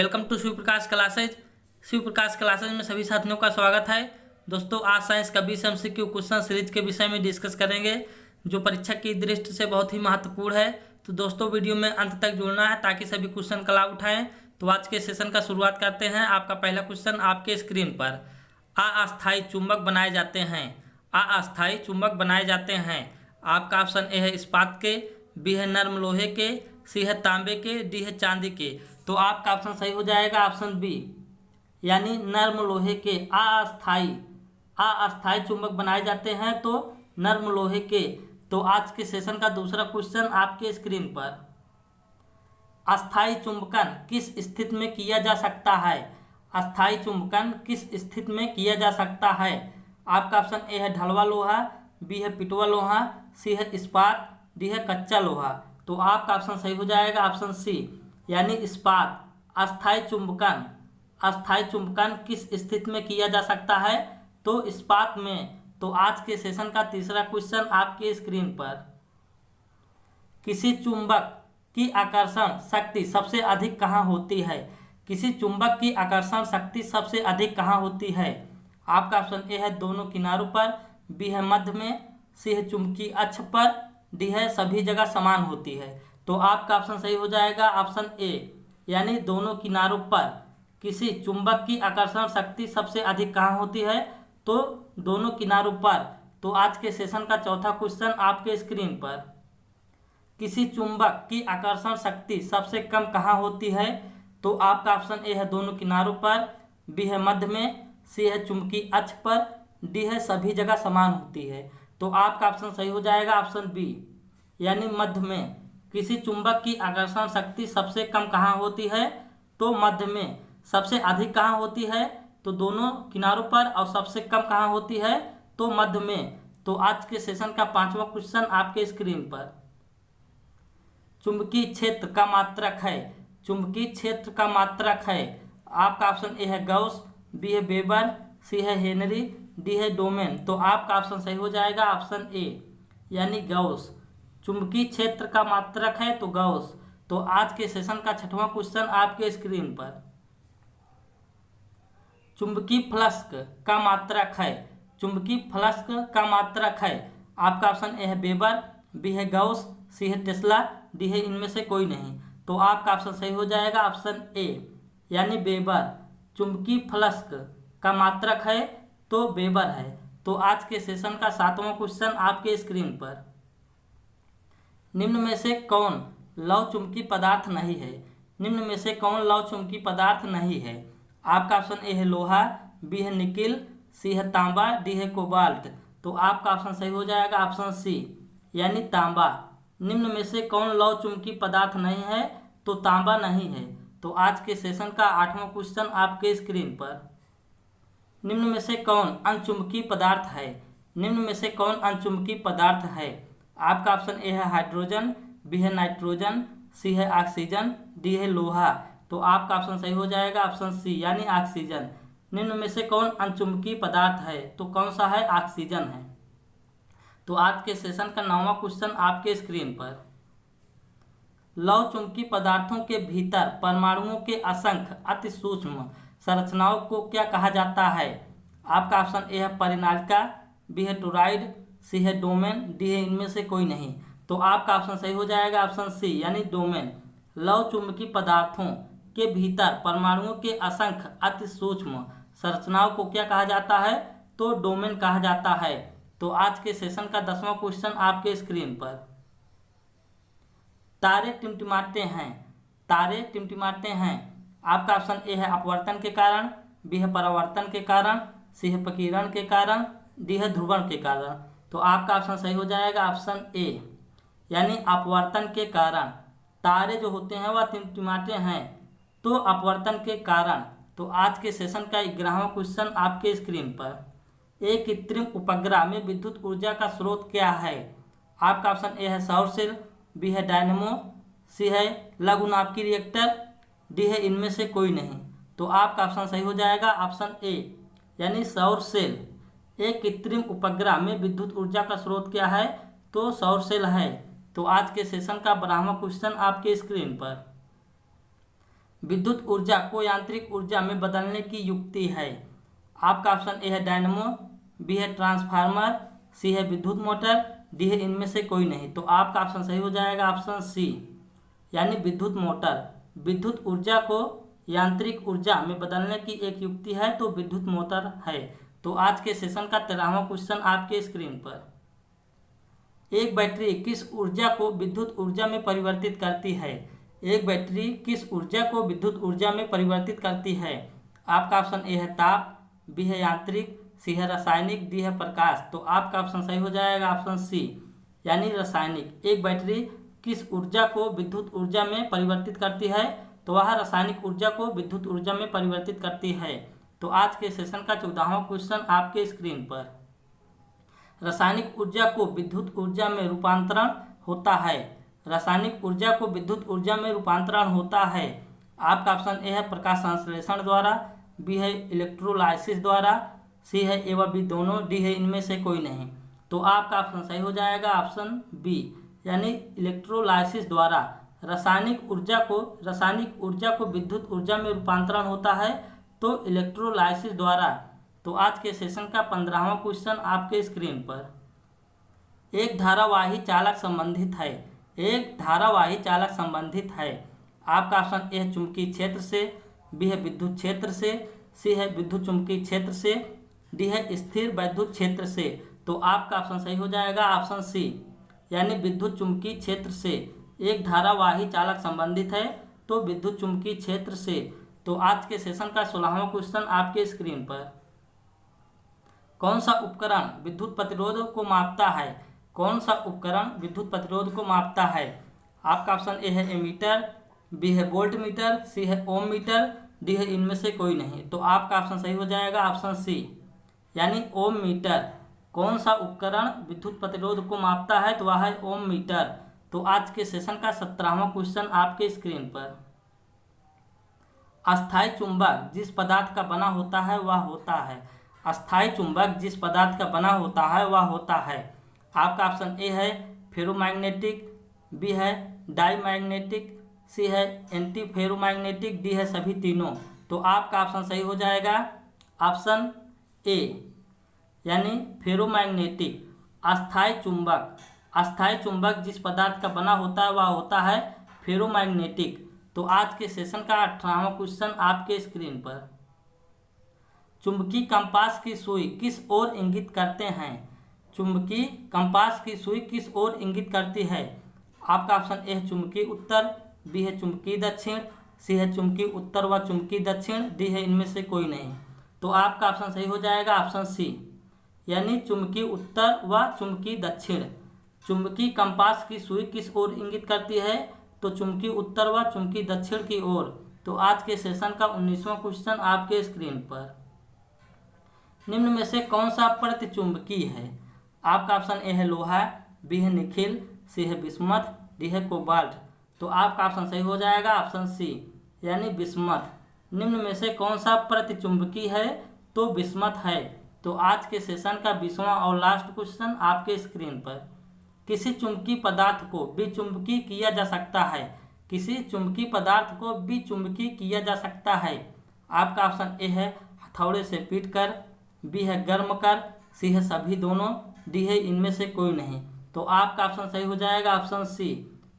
Welcome to Shiv Prakash classes. Shiv Prakash classes में सभी साथियों का स्वागत है। दोस्तों, आज साइंस का 20 MCQ क्वेश्चन सीरीज के विषय में डिस्कस करेंगे जो परीक्षा की दृष्टि से बहुत ही महत्वपूर्ण है। तो दोस्तों, वीडियो में अंत तक जुड़ना है ताकि सभी क्वेश्चन का लाभ उठाएं। तो आज के सेशन का शुरुआत करते हैं। आपका पहला क्वेश्चन आपके स्क्रीन पर, अस्थायी चुंबक बनाए जाते हैं। अस्थायी चुंबक बनाए जाते हैं। आपका ऑप्शन ए है इस्पात के, बी है नर्म लोहे के, सी है तांबे के, डी है चांदी के। तो आपका ऑप्शन सही हो जाएगा ऑप्शन बी, यानी नर्म लोहे के। अस्थायी चुंबक बनाए जाते हैं तो नर्म लोहे के। तो आज के सेशन का दूसरा क्वेश्चन आपके स्क्रीन पर, अस्थायी चुंबकन किस स्थिति में किया जा सकता है। अस्थायी चुंबकन किस स्थिति में किया जा सकता है। आपका ऑप्शन ए है ढलवा लोहा, बी है पिटवा लोहा, सी है इस्पात, डी है कच्चा लोहा। तो आपका ऑप्शन सही हो जाएगा ऑप्शन सी, यानी इस्पात। अस्थायी चुंबकन किस स्थिति में किया जा सकता है, तो इस्पात में। तो आज के सेशन का तीसरा क्वेश्चन आपके स्क्रीन पर, किसी चुंबक की आकर्षण शक्ति सबसे अधिक कहाँ होती है। किसी चुंबक की आकर्षण शक्ति सबसे अधिक कहाँ होती है। आपका ऑप्शन ए है दोनों किनारों पर, बी है मध्य में, सी है चुंबकीय अक्ष पर, डी है सभी जगह समान होती है। तो आपका ऑप्शन सही हो जाएगा ऑप्शन ए, यानी दोनों किनारों पर किसी चुंबक की आकर्षण शक्ति सबसे अधिक कहाँ होती है, तो दोनों किनारों पर। तो आज के सेशन का चौथा क्वेश्चन आपके स्क्रीन पर, किसी चुंबक की आकर्षण शक्ति सबसे कम कहाँ होती है। तो आपका ऑप्शन ए है दोनों किनारों पर, बी है मध्य में, सी है चुंबकीय अक्ष पर, डी है सभी जगह समान होती है। तो आपका ऑप्शन सही हो जाएगा ऑप्शन बी, यानी मध्य में। किसी चुंबक की आकर्षण शक्ति सबसे कम कहाँ होती है, तो मध्य में। सबसे अधिक कहाँ होती है, तो दोनों किनारों पर, और सबसे कम कहाँ होती है, तो मध्य में। तो आज के सेशन का पांचवा क्वेश्चन आपके स्क्रीन पर, चुंबकीय क्षेत्र का मात्रक है। चुंबकीय क्षेत्र का मात्रक है। आपका ऑप्शन ए है गॉस, बी है वेबर, सी है हेनरी, डी है डोमेन। तो आपका ऑप्शन सही हो जाएगा ऑप्शन ए, यानी गॉस। चुंबकीय क्षेत्र का मात्रक है तो गॉस। तो आज के सेशन का छठवां क्वेश्चन आपके स्क्रीन पर, चुंबकीय फ्लक्स का मात्रक है। चुंबकीय फ्लक्स का मात्रक है। आपका ऑप्शन ए है वेबर, बी है गॉस, सी है टेस्ला, डी है इनमें से कोई नहीं। तो आपका ऑप्शन सही हो जाएगा ऑप्शन ए, यानी वेबर। चुंबकीय फ्लक्स का मात्रक है तो वेबर है। तो आज के सेशन का सातवां क्वेश्चन आपके स्क्रीन पर, निम्न में से कौन लौह चुंबकीय पदार्थ नहीं है। निम्न में से कौन लौह चुंबकीय पदार्थ नहीं है। आपका ऑप्शन ए है लोहा, बी है निकिल, सी है तांबा, डी है कोबाल्ट। तो आपका ऑप्शन सही हो जाएगा ऑप्शन सी, यानी तांबा। निम्न में से कौन लौह चुंबकीय पदार्थ नहीं है, तो तांबा नहीं है। तो आज के सेशन का आठवां क्वेश्चन आपके स्क्रीन पर, निम्न में से कौन अनचुंबकीय पदार्थ है। निम्न में से कौन अनचुंबकीय पदार्थ है। आपका ऑप्शन ए है हाइड्रोजन, बी है नाइट्रोजन, सी है ऑक्सीजन, डी है लोहा। तो आपका ऑप्शन सही हो जाएगा ऑप्शन सी, यानी ऑक्सीजन। निम्न में से कौन अनचुंबकीय पदार्थ है, तो कौन सा है, ऑक्सीजन है। तो आज के सेशन का नौवां क्वेश्चन आपके स्क्रीन पर, लौह चुंबकीय पदार्थों के भीतर परमाणुओं के असंख्य अति सूक्ष्म संरचनाओं को क्या कहा जाता है। आपका ऑप्शन ए है परिनालिका, बी है टोरॉइड, सी है डोमेन, डी है इनमें से कोई नहीं। तो आपका ऑप्शन सही हो जाएगा ऑप्शन सी, यानी डोमेन। लौह चुंबकीय पदार्थों के भीतर परमाणुओं के असंख्य अति सूक्ष्म संरचनाओं को क्या कहा जाता है, तो डोमेन कहा जाता है। तो आज के सेशन का 10वां क्वेश्चन आपके स्क्रीन पर, तारे टिमटिमाते हैं। तारे टिमटिमाते हैं। आपका ऑप्शन ए है अपवर्तन के कारण, बी है परावर्तन के कारण, सी है प्रकीर्णन के कारण, डी है ध्रुवण के कारण। तो आपका ऑप्शन सही हो जाएगा ऑप्शन ए, यानी अपवर्तन के कारण। तारे जो होते हैं वह टिमटिमाते हैं तो अपवर्तन के कारण। तो आज के सेशन का 11वां क्वेश्चन आपके स्क्रीन पर, एक कृत्रिम उपग्रह में विद्युत ऊर्जा का स्रोत क्या है। आपका ऑप्शन ए है सौर सेल, बी है डायनेमो, सी है लघुनाभिकीय रिएक्टर, डी है इनमें से कोई नहीं। तो आपका ऑप्शन सही हो जाएगा ऑप्शन ए, यानी सौर सेल। एक कृत्रिम उपग्रह में विद्युत ऊर्जा का स्रोत क्या है, तो सौर सेल है। तो आज के सेशन का 12वां क्वेश्चन आपके स्क्रीन पर, विद्युत ऊर्जा को यांत्रिक ऊर्जा में बदलने की युक्ति है? आपका ऑप्शन ए है डायनमो, बी है ट्रांसफार्मर, सी है विद्युत मोटर, डी है इनमें से कोई नहीं। तो आपका ऑप्शन सही हो जाएगा ऑप्शन सी, यानी विद्युत मोटर। विद्युत ऊर्जा को यांत्रिक ऊर्जा में बदलने की एक युक्ति है तो विद्युत मोटर है। तो आज के सेशन का 13वां क्वेश्चन आपके स्क्रीन पर, एक बैटरी किस ऊर्जा को विद्युत ऊर्जा में परिवर्तित करती है? एक बैटरी किस ऊर्जा को विद्युत ऊर्जा में परिवर्तित करती है? आपका ऑप्शन ए है ताप, बी है यांत्रिक, सी है रासायनिक, डी है प्रकाश। तो आपका ऑप्शन सही हो जाएगा ऑप्शन सी, यानी रासायनिक। एक बैटरी किस ऊर्जा को विद्युत ऊर्जा में परिवर्तित करती है? तो वह रासायनिक ऊर्जा को विद्युत ऊर्जा में परिवर्तित करती है। तो आज के सेशन का 14वां क्वेश्चन आपके स्क्रीन पर, रासायनिक ऊर्जा को विद्युत ऊर्जा में रूपांतरण होता है। रासायनिक ऊर्जा को विद्युत ऊर्जा में रूपांतरण होता है। आपका ऑप्शन ए है प्रकाश संश्लेषण द्वारा, बी है इलेक्ट्रोलाइसिस द्वारा, सी है ए व बी दोनों, डी है इनमें से कोई नहीं। तो आपका ऑप्शन सही हो जाएगा ऑप्शन बी, यानी इलेक्ट्रोलाइसिस द्वारा रासायनिक ऊर्जा को विद्युत ऊर्जा में रूपांतरण होता है तो इलेक्ट्रोलाइसिस द्वारा। तो आज के सेशन का 15वां क्वेश्चन आपके स्क्रीन पर, एक धारावाही चालक संबंधित है। एक धारावाही चालक संबंधित है। आपका ऑप्शन ए है चुंबकीय क्षेत्र से, बी है विद्युत क्षेत्र से, सी है विद्युत चुंबकीय क्षेत्र से, डी है स्थिर वैद्युत क्षेत्र से। तो आपका ऑप्शन सही हो जाएगा ऑप्शन सी, यानी विद्युत चुंबकीय क्षेत्र से एक धारावाही चालक संबंधित है तो विद्युत चुंबकीय क्षेत्र से। तो आज के सेशन का 16वां क्वेश्चन आपके स्क्रीन पर, कौन सा उपकरण विद्युत प्रतिरोध को मापता है? कौन सा उपकरण विद्युत प्रतिरोध को मापता है? आपका ऑप्शन ए है एमीटर, बी है वोल्ट मीटर, सी है ओम मीटर, डी है इनमें से कोई नहीं। तो आपका ऑप्शन सही हो जाएगा ऑप्शन सी, यानी ओम मीटर। कौन सा उपकरण विद्युत प्रतिरोध को मापता है? तो वह है ओम मीटर। तो आज के सेशन का 17वां क्वेश्चन आपके स्क्रीन पर, अस्थायी चुंबक जिस पदार्थ का बना होता है वह होता है। अस्थायी चुंबक जिस पदार्थ का बना होता है वह होता है। आपका ऑप्शन ए है फेरोमैग्नेटिक, बी है डाईमैग्नेटिक, सी है एंटी फेरोमैग्नेटिक, डी है सभी तीनों। तो आपका ऑप्शन सही हो जाएगा ऑप्शन ए, यानी फेरोमैग्नेटिक। अस्थायी चुंबक जिस पदार्थ का बना होता है वह होता है फेरोमैग्नेटिक। तो आज के सेशन का 18वां क्वेश्चन आपके स्क्रीन पर, चुंबकीय कंपास की सुई किस ओर इंगित करते हैं? चुंबकीय कंपास की सुई किस ओर इंगित करती है? आपका ऑप्शन ए है चुंबकीय उत्तर, बी है चुंबकीय दक्षिण, सी है चुंबकीय उत्तर व चुंबकीय दक्षिण, डी है इनमें से कोई नहीं। तो आपका ऑप्शन सही हो जाएगा ऑप्शन सी, यानी चुंबकीय उत्तर व चुंबकीय दक्षिण। चुंबकीय कंपास की सुई किस ओर इंगित करती है? तो चुंबकीय उत्तर व चुंबकीय दक्षिण की ओर। तो आज के सेशन का 19वां क्वेश्चन आपके स्क्रीन पर, निम्न में से कौन सा प्रतिचुंबकीय है? आपका ऑप्शन ए है लोहा, बी है निकेल, सी है बिस्मथ, डी है कोबाल्ट। तो आपका ऑप्शन सही हो जाएगा ऑप्शन सी, यानी बिस्मथ। निम्न में से कौन सा प्रतिचुंबकीय है? तो बिस्मथ है। तो आज के सेशन का 20वां और लास्ट क्वेश्चन आपके स्क्रीन पर, किसी चुंबकीय पदार्थ को विचुंबकीय किया जा सकता है। किसी चुंबकीय पदार्थ को विचुंबकीय किया जा सकता है। आपका ऑप्शन ए है हथौड़े से पीटकर, बी है गर्म कर, सी है सभी दोनों, डी है इनमें से कोई नहीं। तो आपका ऑप्शन सही हो जाएगा ऑप्शन सी,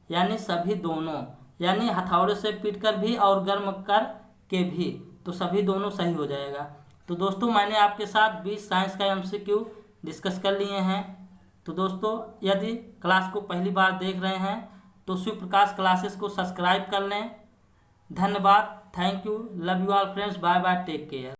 यानी सभी दोनों, यानी हथौड़े से पीटकर भी और गर्म कर के भी। तो सभी दोनों सही हो जाएगा। तो दोस्तों मैंने आपके साथ 20 साइंस का MCQ डिस्कस कर लिए हैं। तो दोस्तों यदि क्लास को पहली बार देख रहे हैं तो शिव प्रकाश क्लासेस को सब्सक्राइब कर लें। धन्यवाद, thank you, love you all friends, bye bye, take care.